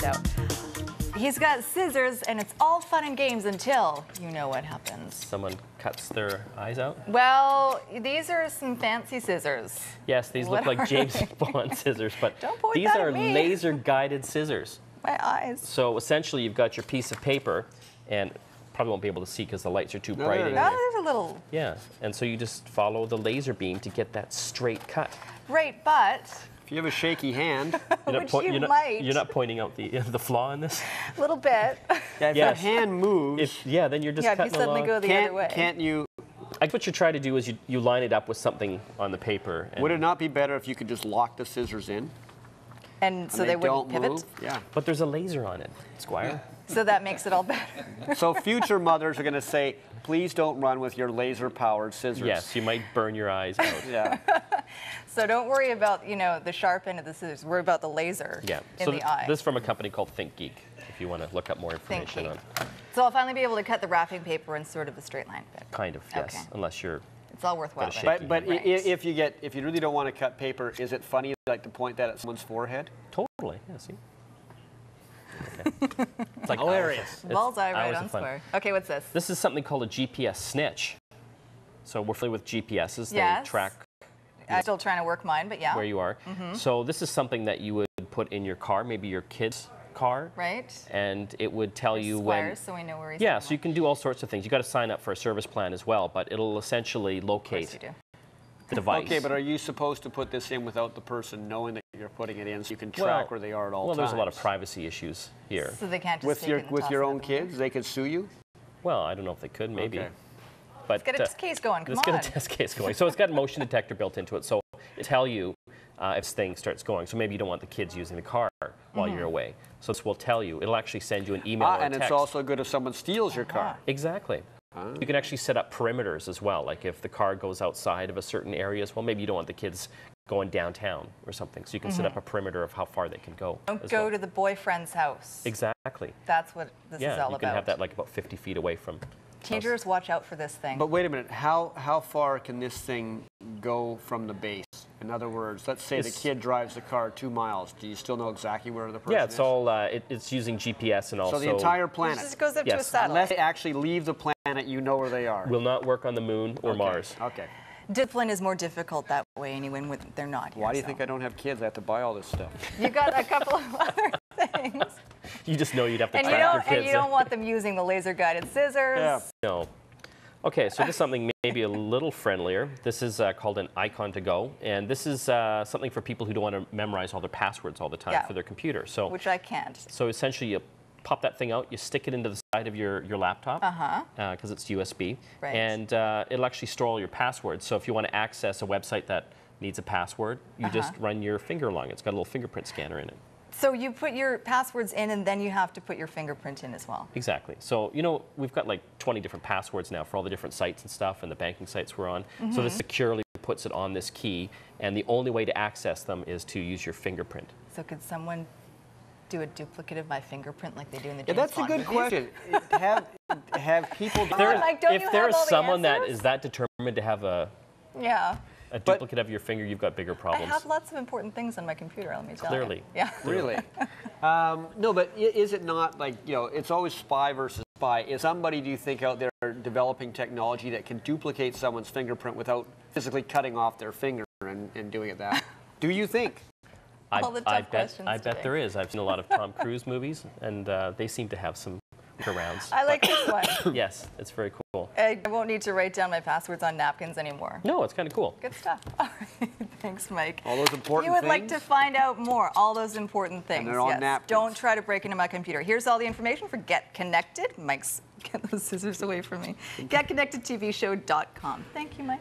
out. He's got scissors, and it's all fun and games until you know what happens. Someone cuts their eyes out? Well, these are some fancy scissors. Yes, these look like James Bond scissors, but these are laser-guided scissors. My eyes. So essentially, you've got your piece of paper, and probably won't be able to see because the lights are too bright. No, there's a little. Yeah, and so you just follow the laser beam to get that straight cut. Right, but if you have a shaky hand, you're not pointing out the flaw in this. A little bit. Yeah, if your hand moves. Then you're just cutting if you suddenly along. go the other way. Can't you? What you try to do is you line it up with something on the paper. Would it not be better if you could just lock the scissors in? And so they wouldn't pivot? Move? Yeah. But there's a laser on it, Squire. Yeah. So that makes it all better. So future mothers are going to say, please don't run with your laser-powered scissors. Yes, you might burn your eyes out. Yeah. So don't worry about, the sharp end of the scissors. Worry about the laser in the eye. This is from a company called Think Geek, if you want to look up more information on. So I'll finally be able to cut the wrapping paper in sort of a straight line bit. Kind of, yes. Okay. Unless you're... It's all worthwhile. But if you really don't want to cut paper, is it funny like to point that at someone's forehead? Totally, yeah, see? Okay. It's like hilarious. Bullseye right on Squire. Okay, what's this? This is something called a GPS Snitch. So we're familiar with GPSs. Yes. They track... I'm still trying to work mine, but yeah. Where you are. So this is something that you would put in your car, maybe your kid's car. Right. And it would tell you when... so we know where he's Yeah, so you can do all sorts of things. You've got to sign up for a service plan as well, but it'll essentially locate the device. Okay, but are you supposed to put this in without the person knowing that you're putting it in so you can track where they are at all times? Well, there's a lot of privacy issues here. So they can't just with your own kids, they could sue you? Well, I don't know if they could, maybe. Okay. But let's get a test case going, come on. Let's get a test case going. So it's got a motion detector built into it, so it'll tell you if this thing starts going. So maybe you don't want the kids using the car while you're away. So this will tell you. It'll actually send you an email or a text. And it's also good if someone steals your car. Exactly. You can actually set up perimeters as well, like if the car goes outside of a certain area as well, maybe you don't want the kids going downtown or something, so you can set up a perimeter of how far they can go. Don't go to the boyfriend's house. Exactly. That's what this is all about. Yeah, you can have that like about 50 feet away from... Teenagers, watch out for this thing. But wait a minute, how far can this thing go from the base? In other words, let's say the kid drives the car 2 miles. Do you still know exactly where the person is? Yeah, it's all, it's using GPS and also... So the entire planet? It just goes up to a satellite. Unless they actually leave the planet, you know where they are. Will not work on the moon or Mars. Okay. Discipline is more difficult that way anyway when they're not here. Why do you think I don't have kids? I have to buy all this stuff. You got a couple of other things. You just know you'd have to track your kids. And you don't want them using the laser-guided scissors. Yeah. No. Okay, so this is something maybe a little friendlier. This is called an icon to go, and this is something for people who don't want to memorize all their passwords all the time for their computer. So, which I can't. So essentially, you pop that thing out, you stick it into the side of your laptop, because it's USB, and it'll actually store all your passwords. So if you want to access a website that needs a password, you just run your finger along. It's got a little fingerprint scanner in it. So you put your passwords in, and then you have to put your fingerprint in as well. Exactly. So, we've got like 20 different passwords now for all the different sites and stuff and the banking sites we're on. So this securely puts it on this key, and the only way to access them is to use your fingerprint. So could someone do a duplicate of my fingerprint like they do in the James Bond movies? That's a good question. Have people... If there's someone that is that determined to have a... Yeah. A duplicate of your finger, you've got bigger problems. I have lots of important things on my computer, let me tell you. Clearly. Yeah. Really? No, but is it not like, it's always spy versus spy. Is somebody, do you think, out there developing technology that can duplicate someone's fingerprint without physically cutting off their finger and doing it that way? Do you think? I bet there is. I've seen a lot of Tom Cruise movies, and they seem to have some rounds. I like this one. Yes, it's very cool. I won't need to write down my passwords on napkins anymore. No, it's kind of cool. Good stuff. All right. Thanks, Mike. All those important things. You would things? like to find out more. All those important things. And they're on napkins. Don't try to break into my computer. Here's all the information for Get Connected. Mike's get those scissors away from me. GetConnectedTVShow.com. Thank you, Mike.